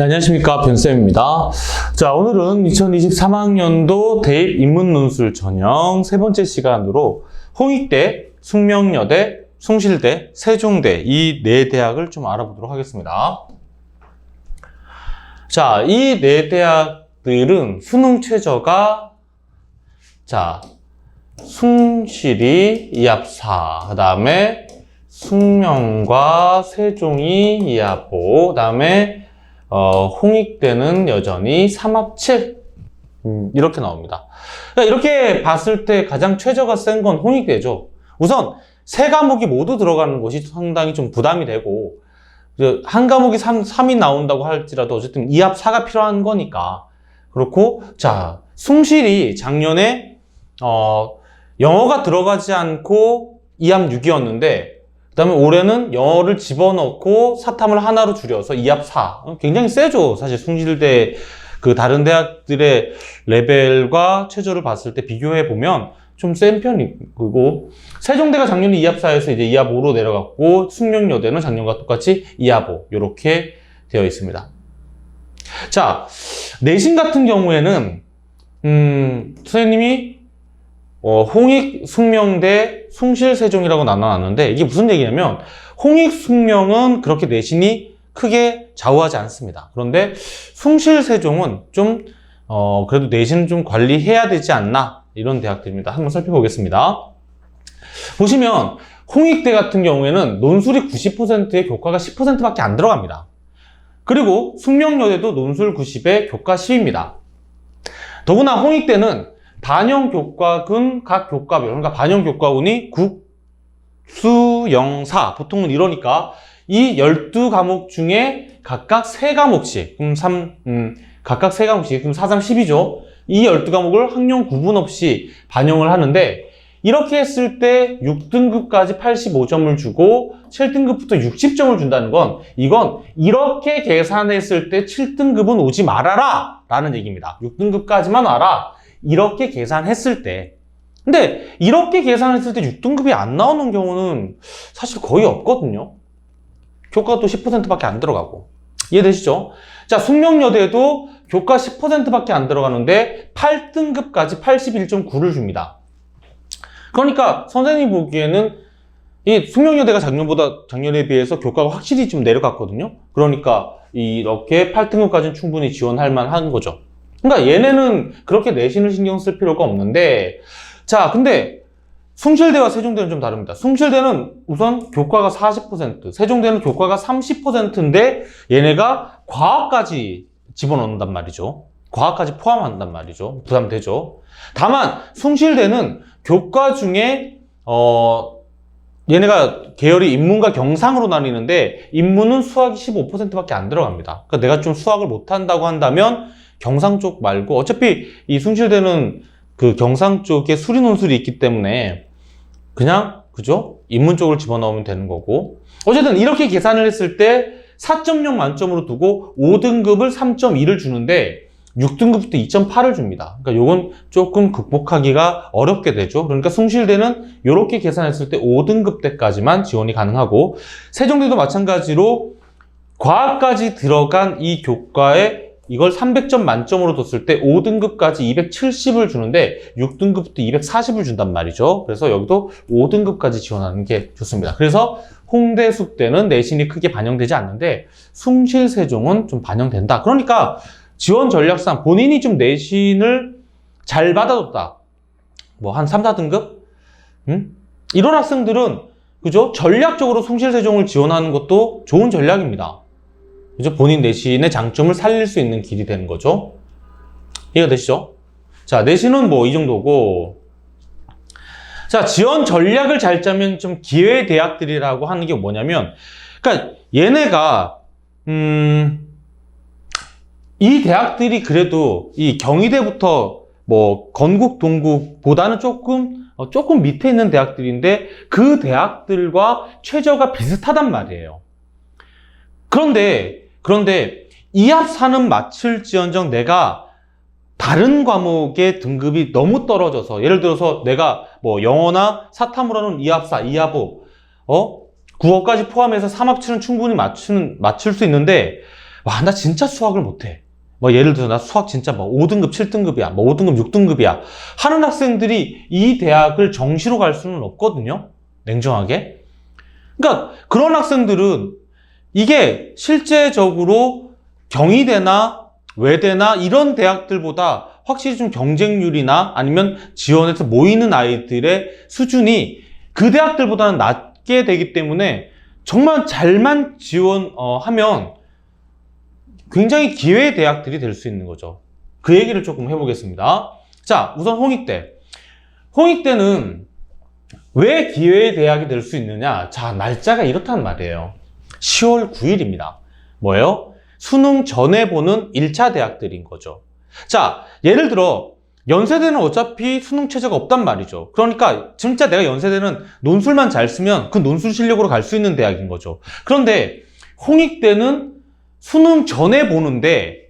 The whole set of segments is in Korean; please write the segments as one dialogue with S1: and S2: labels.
S1: 네, 안녕하십니까, 변쌤입니다. 자, 오늘은 2023학년도 대입 인문논술 전형 세 번째 시간으로 홍익대, 숙명여대, 숭실대, 세종대 이 네 대학을 좀 알아보도록 하겠습니다. 자, 이 네 대학들은 수능 최저가 숭실이 2합4, 그 다음에 숙명과 세종이 2합5, 그 다음에 홍익대는 여전히 3합7 이렇게 나옵니다. 그러니까 이렇게 봤을 때 가장 최저가 센 건 홍익대죠. 우선 세 과목이 모두 들어가는 것이 상당히 좀 부담이 되고, 한 과목이 3이 나온다고 할지라도 어쨌든 2합4가 필요한 거니까 그렇고, 자, 숭실이 작년에 영어가 들어가지 않고 2합6이었는데 그 다음에 올해는 영어를 집어넣고 사탐을 하나로 줄여서 2합4. 굉장히 세죠. 사실 숭실대 그 다른 대학들의 레벨과 최저를 봤을 때 비교해 보면 좀 센 편이고, 세종대가 작년에 2합4에서 이제 2합5로 내려갔고, 숙명여대는 작년과 똑같이 2합5 이렇게 되어 있습니다. 자, 내신 같은 경우에는 선생님이 홍익, 숙명대, 숭실, 세종이라고 나눠놨는데, 이게 무슨 얘기냐면 홍익, 숙명은 그렇게 내신이 크게 좌우하지 않습니다. 그런데 숭실, 세종은 좀 그래도 내신을 좀 관리해야 되지 않나, 이런 대학들입니다. 한번 살펴보겠습니다. 보시면 홍익대 같은 경우에는 논술이 90%에 교과가 10%밖에 안 들어갑니다. 그리고 숙명여대도 논술 90에 교과 10입니다. 더구나 홍익대는 반영 교과군 각 교과별, 그러니까 반영 교과군이 국, 수, 영, 사, 보통은 이러니까 이 12과목 중에 각각 3과목씩, 각각 3과목씩, 그럼 4, 3, 10이죠. 이 12과목을 학년 구분 없이 반영을 하는데, 이렇게 했을 때 6등급까지 85점을 주고 7등급부터 60점을 준다는 건, 이건 이렇게 계산했을 때 7등급은 오지 말아라 라는 얘기입니다. 6등급까지만 와라, 이렇게 계산했을 때. 근데 이렇게 계산했을 때 6등급이 안 나오는 경우는 사실 거의 없거든요. 교과도 10%밖에 안 들어가고. 이해되시죠? 자, 숙명여대도 교과 10%밖에 안 들어가는데 8등급까지 81.9를 줍니다. 그러니까 선생님이 보기에는 이 숙명여대가 작년에 비해서 교과가 확실히 좀 내려갔거든요. 그러니까 이렇게 8등급까지는 충분히 지원할 만한 거죠. 그러니까 얘네는 그렇게 내신을 신경 쓸 필요가 없는데, 자, 근데 숭실대와 세종대는 좀 다릅니다. 숭실대는 우선 교과가 40%, 세종대는 교과가 30%인데 얘네가 과학까지 집어넣는단 말이죠. 과학까지 포함한단 말이죠. 부담되죠. 다만 숭실대는 교과 중에 얘네가 계열이 인문과 경상으로 나뉘는데, 인문은 수학이 15%밖에 안 들어갑니다. 그러니까 내가 좀 수학을 못한다고 한다면 경상 쪽 말고, 어차피 이 숭실대는 그 경상 쪽에 수리 논술이 있기 때문에 그냥, 그죠? 인문 쪽을 집어넣으면 되는 거고, 어쨌든 이렇게 계산을 했을 때 4.0 만점으로 두고 5등급을 3.2를 주는데 6등급부터 2.8을 줍니다. 그러니까 요건 조금 극복하기가 어렵게 되죠. 그러니까 숭실대는 이렇게 계산했을 때 5등급 때까지만 지원이 가능하고, 세종대도 마찬가지로 과학까지 들어간 이 교과에 이걸 300점 만점으로 뒀을 때 5등급까지 270을 주는데 6등급부터 240을 준단 말이죠. 그래서 여기도 5등급까지 지원하는 게 좋습니다. 그래서 홍대, 숙대는 내신이 크게 반영되지 않는데 숭실, 세종은 좀 반영된다. 그러니까 지원 전략상 본인이 좀 내신을 잘 받아줬다, 뭐 한 3, 4등급? 이런 학생들은, 그죠? 전략적으로 숭실, 세종을 지원하는 것도 좋은 전략입니다. 그죠? 본인 내신의 장점을 살릴 수 있는 길이 되는 거죠. 이해가 되시죠? 자, 내신은 뭐 이 정도고, 자, 지원 전략을 잘 짜면 좀 기회 대학들이라고 하는 게 뭐냐면, 그러니까 얘네가 이 대학들이 그래도 이 경희대부터 뭐 건국, 동국보다는 조금 밑에 있는 대학들인데 그 대학들과 최저가 비슷하단 말이에요. 그런데 2합4는 맞출지언정 내가 다른 과목의 등급이 너무 떨어져서, 예를 들어서 내가 뭐 영어나 사탐으로는 2합4, 2합5, 국어까지 포함해서 3합7은 충분히 맞출 수 있는데 와, 나 진짜 수학을 못해. 뭐 예를 들어 나 수학 진짜 뭐 5등급, 7등급이야. 뭐 5등급, 6등급이야. 하는 학생들이 이 대학을 정시로 갈 수는 없거든요. 냉정하게. 그러니까 그런 학생들은 이게 실제적으로 경희대나 외대나 이런 대학들보다 확실히 좀 경쟁률이나 아니면 지원해서 모이는 아이들의 수준이 그 대학들보다는 낮게 되기 때문에 정말 잘만 지원하면 굉장히 기회의 대학들이 될 수 있는 거죠. 그 얘기를 조금 해보겠습니다. 자, 우선 홍익대. 홍익대는 왜 기회의 대학이 될 수 있느냐? 자, 날짜가 이렇단 말이에요. 10월 9일입니다. 뭐예요? 수능 전에 보는 1차 대학들인 거죠. 자, 예를 들어 연세대는 어차피 수능 체제가 없단 말이죠. 그러니까 진짜 내가 연세대는 논술만 잘 쓰면 그 논술 실력으로 갈 수 있는 대학인 거죠. 그런데 홍익대는 수능 전에 보는데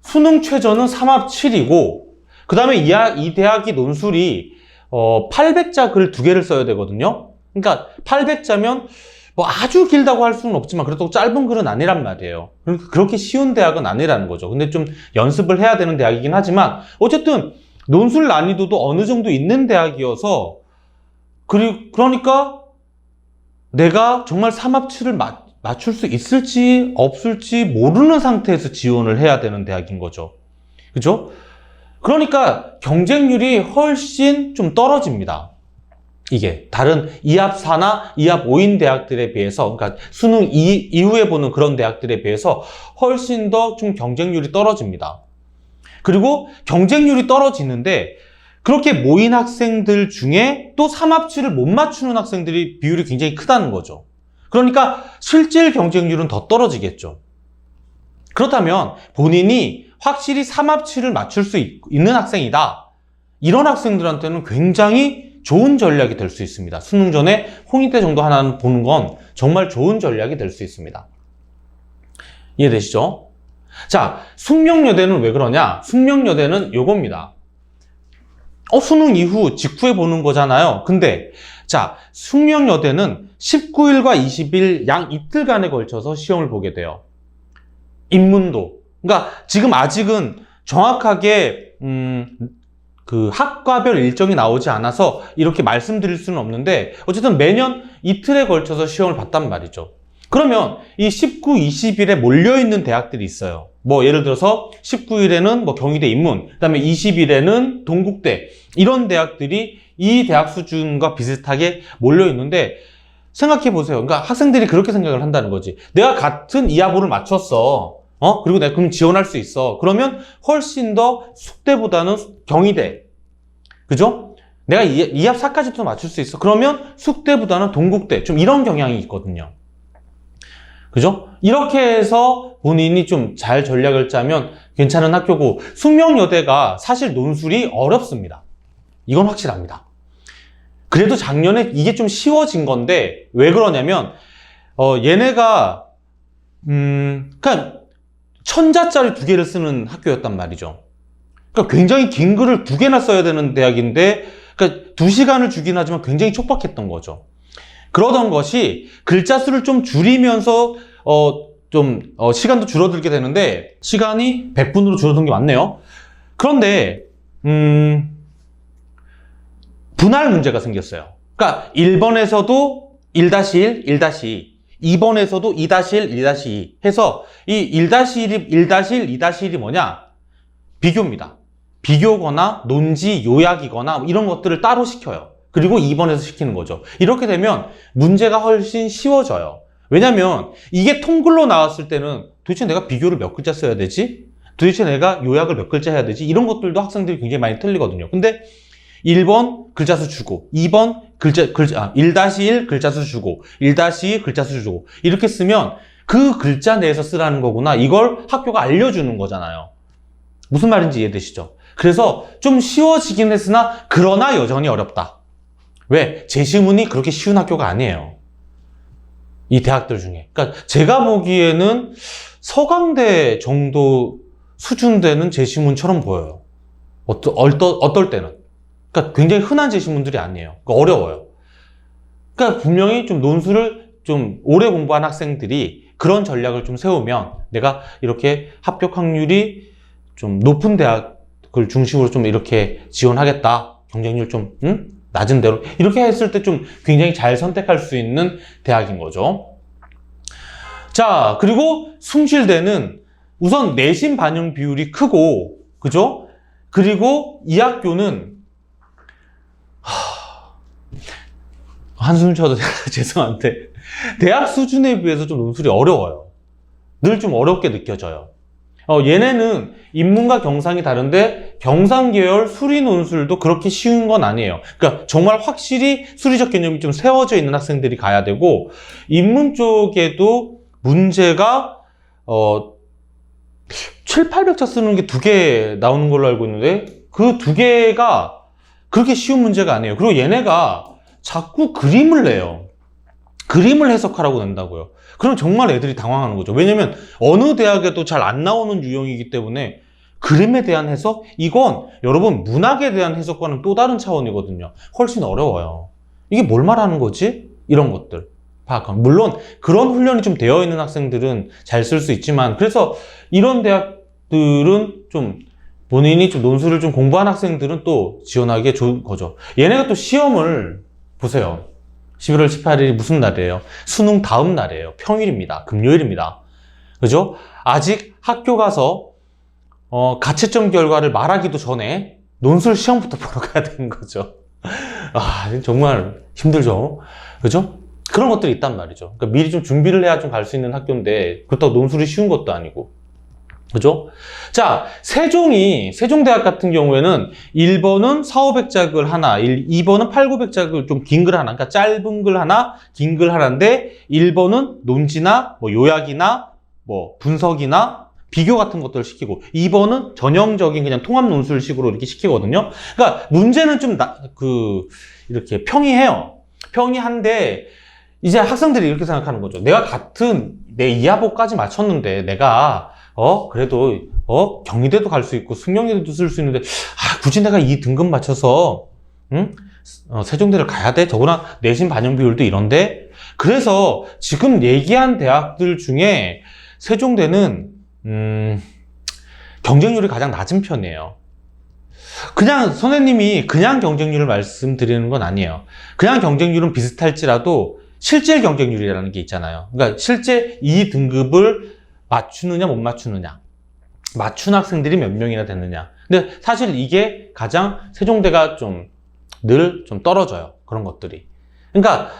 S1: 수능 최저는 3합7이고 그 다음에 이 대학이 논술이 800자 글 2개를 써야 되거든요. 그러니까 800자면 뭐 아주 길다고 할 수는 없지만 그래도 짧은 글은 아니란 말이에요. 그렇게 쉬운 대학은 아니라는 거죠. 근데 좀 연습을 해야 되는 대학이긴 하지만 어쨌든 논술 난이도도 어느 정도 있는 대학이어서 그러니까 내가 정말 3합7을 맞출 수 있을지 없을지 모르는 상태에서 지원을 해야 되는 대학인 거죠. 그죠? 그러니까 경쟁률이 훨씬 좀 떨어집니다. 이게 다른 2합4나 2합5인 대학들에 비해서, 그러니까 수능 이후에 보는 그런 대학들에 비해서 훨씬 더 좀 경쟁률이 떨어집니다. 그리고 경쟁률이 떨어지는데 그렇게 모인 학생들 중에 또 3합7을 못 맞추는 학생들이 비율이 굉장히 크다는 거죠. 그러니까 실질 경쟁률은 더 떨어지겠죠. 그렇다면 본인이 확실히 3합7을 맞출 수 있는 학생이다. 이런 학생들한테는 굉장히 좋은 전략이 될 수 있습니다. 수능 전에 홍익대 정도 하나는 보는 건 정말 좋은 전략이 될 수 있습니다. 이해되시죠? 자, 숙명여대는 왜 그러냐? 숙명여대는 요겁니다. 수능 이후 직후에 보는 거잖아요. 근데 자, 숙명여대는 19일과 20일 양 이틀간에 걸쳐서 시험을 보게 돼요. 인문도. 그러니까 지금 아직은 정확하게 그 학과별 일정이 나오지 않아서 이렇게 말씀드릴 수는 없는데 어쨌든 매년 이틀에 걸쳐서 시험을 봤단 말이죠. 그러면 이 19, 20일에 몰려있는 대학들이 있어요. 뭐 예를 들어서 19일에는 뭐 경희대 인문, 그 다음에 20일에는 동국대, 이런 대학들이 이 대학 수준과 비슷하게 몰려있는데 생각해 보세요. 그러니까 학생들이 그렇게 생각을 한다는 거지. 내가 같은 이하보를 맞췄어. 그리고 내가 그럼 지원할 수 있어. 그러면 훨씬 더 숙대보다는 경희대. 그죠? 내가 2합 4까지도 맞출 수 있어. 그러면 숙대보다는 동국대. 좀 이런 경향이 있거든요. 그죠? 이렇게 해서 본인이 좀 잘 전략을 짜면 괜찮은 학교고, 숙명여대가 사실 논술이 어렵습니다. 이건 확실합니다. 그래도 작년에 이게 좀 쉬워진 건데, 왜 그러냐면, 얘네가, 그냥, 1000자짜리 2개를 쓰는 학교였단 말이죠. 그러니까 굉장히 긴 글을 2개나 써야 되는 대학인데, 그러니까 2시간을 주긴 하지만 굉장히 촉박했던 거죠. 그러던 것이 글자 수를 좀 줄이면서, 시간도 줄어들게 되는데, 시간이 100분으로 줄어든 게 맞네요. 그런데, 분할 문제가 생겼어요. 그러니까 1번에서도 1-1, 1-2, 2번에서도 2-1, 2-2 해서 이 1-1이 1-1, 2-1이 뭐냐? 비교입니다. 비교거나 논지, 요약이거나 이런 것들을 따로 시켜요. 그리고 2번에서 시키는 거죠. 이렇게 되면 문제가 훨씬 쉬워져요. 왜냐면 이게 통글로 나왔을 때는 도대체 내가 비교를 몇 글자 써야 되지? 도대체 내가 요약을 몇 글자 해야 되지? 이런 것들도 학생들이 굉장히 많이 틀리거든요. 근데 1번 글자수 주고 2번 1-1 글자수 주고 1-2 글자수 주고 이렇게 쓰면 그 글자 내에서 쓰라는 거구나. 이걸 학교가 알려주는 거잖아요. 무슨 말인지 이해되시죠? 그래서 좀 쉬워지긴 했으나 그러나 여전히 어렵다. 왜? 제시문이 그렇게 쉬운 학교가 아니에요. 이 대학들 중에. 그러니까 제가 보기에는 서강대 정도 수준 되는 제시문처럼 보여요. 어떨 때는. 그러니까 굉장히 흔한 제시문들이 아니에요. 그러니까 어려워요. 그러니까 분명히 좀 논술을 좀 오래 공부한 학생들이 그런 전략을 좀 세우면 내가 이렇게 합격 확률이 좀 높은 대학을 중심으로 좀 이렇게 지원하겠다. 경쟁률 좀 낮은 대로 이렇게 했을 때 좀 굉장히 잘 선택할 수 있는 대학인 거죠. 자, 그리고 숭실대는 우선 내신 반영 비율이 크고, 그죠? 그리고 이 학교는 한숨 쉬어도 죄송한데 대학 수준에 비해서 좀 논술이 어려워요. 늘 좀 어렵게 느껴져요. 얘네는 인문과 경상이 다른데 경상 계열 수리 논술도 그렇게 쉬운 건 아니에요. 그러니까 정말 확실히 수리적 개념이 좀 세워져 있는 학생들이 가야 되고, 인문 쪽에도 문제가 7, 800자 쓰는 게 2개 나오는 걸로 알고 있는데 그 2개가 그렇게 쉬운 문제가 아니에요. 그리고 얘네가 자꾸 그림을 내요. 그림을 해석하라고 낸다고요. 그럼 정말 애들이 당황하는 거죠. 왜냐면 어느 대학에도 잘 안 나오는 유형이기 때문에 그림에 대한 해석? 이건 여러분 문학에 대한 해석과는 또 다른 차원이거든요. 훨씬 어려워요. 이게 뭘 말하는 거지? 이런 것들 파악하면. 물론 그런 훈련이 좀 되어 있는 학생들은 잘 쓸 수 있지만, 그래서 이런 대학들은 좀 본인이 좀 논술을 좀 공부한 학생들은 또 지원하기에 좋은 거죠. 얘네가 또 시험을 보세요. 11월 18일이 무슨 날이에요? 수능 다음 날이에요. 평일입니다. 금요일입니다. 그죠? 아직 학교 가서 가채점 결과를 말하기도 전에 논술 시험부터 보러 가야 되는 거죠. 정말 힘들죠. 그죠? 그런 것들이 있단 말이죠. 그러니까 미리 좀 준비를 해야 좀 갈 수 있는 학교인데 그렇다고 논술이 쉬운 것도 아니고. 그죠? 자, 세종대학 같은 경우에는 1번은 4,500작을 하나, 2번은 8,900작을 좀 긴 글 하나, 그러니까 짧은 글 하나, 긴 글 하나인데 1번은 논지나 뭐 요약이나 뭐 분석이나 비교 같은 것들을 시키고 2번은 전형적인 그냥 통합 논술식으로 이렇게 시키거든요. 그러니까 문제는 좀 이렇게 평이해요. 평이한데 이제 학생들이 이렇게 생각하는 거죠. 내가 같은 내 이하복까지 맞췄는데 내가 그래도 경희대도 갈 수 있고 숙명여대도 쓸 수 있는데 굳이 내가 이 등급 맞춰서 세종대를 가야 돼? 더구나 내신 반영 비율도 이런데. 그래서 지금 얘기한 대학들 중에 세종대는 경쟁률이 가장 낮은 편이에요. 그냥 선생님이 그냥 경쟁률을 말씀드리는 건 아니에요. 그냥 경쟁률은 비슷할지라도 실질 경쟁률이라는 게 있잖아요. 그러니까 실제 이 등급을 맞추느냐 못 맞추느냐, 맞춘 학생들이 몇 명이나 됐느냐. 근데 사실 이게 가장 세종대가 늘 떨어져요. 그런 것들이. 그러니까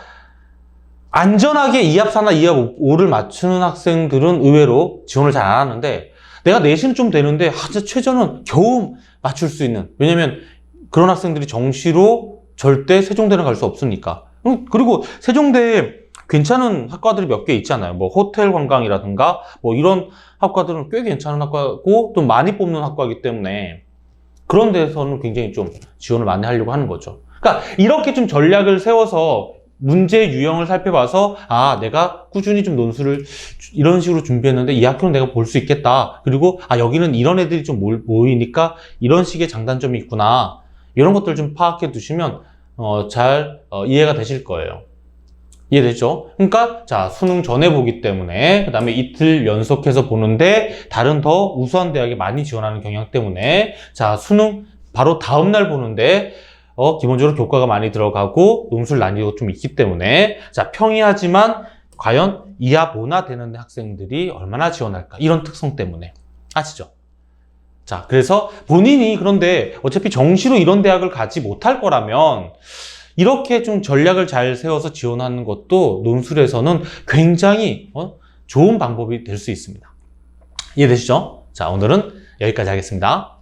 S1: 안전하게 2합4나 2합5를 맞추는 학생들은 의외로 지원을 잘 안 하는데, 내가 내신은 좀 되는데 진짜 최저는 겨우 맞출 수 있는, 왜냐면 그런 학생들이 정시로 절대 세종대는 갈 수 없으니까. 그리고 세종대에 괜찮은 학과들이 몇 개 있잖아요. 뭐 호텔 관광이라든가 뭐 이런 학과들은 꽤 괜찮은 학과고 또 많이 뽑는 학과이기 때문에 그런 데서는 굉장히 좀 지원을 많이 하려고 하는 거죠. 그러니까 이렇게 좀 전략을 세워서 문제 유형을 살펴봐서 내가 꾸준히 좀 논술을 이런 식으로 준비했는데 이 학교는 내가 볼 수 있겠다. 그리고 여기는 이런 애들이 좀 모이니까 이런 식의 장단점이 있구나. 이런 것들 좀 파악해 두시면 잘 이해가 되실 거예요. 이해되죠? 그러니까 자, 수능 전에 보기 때문에, 그 다음에 이틀 연속해서 보는데 다른 더 우수한 대학에 많이 지원하는 경향 때문에, 자, 수능 바로 다음날 보는데 기본적으로 교과가 많이 들어가고 논술 난이도가 좀 있기 때문에, 자, 평이하지만 과연 2합 5나 되는 학생들이 얼마나 지원할까, 이런 특성 때문에. 아시죠? 자, 그래서 본인이 그런데 어차피 정시로 이런 대학을 가지 못할 거라면 이렇게 좀 전략을 잘 세워서 지원하는 것도 논술에서는 굉장히 좋은 방법이 될 수 있습니다. 이해되시죠? 자, 오늘은 여기까지 하겠습니다.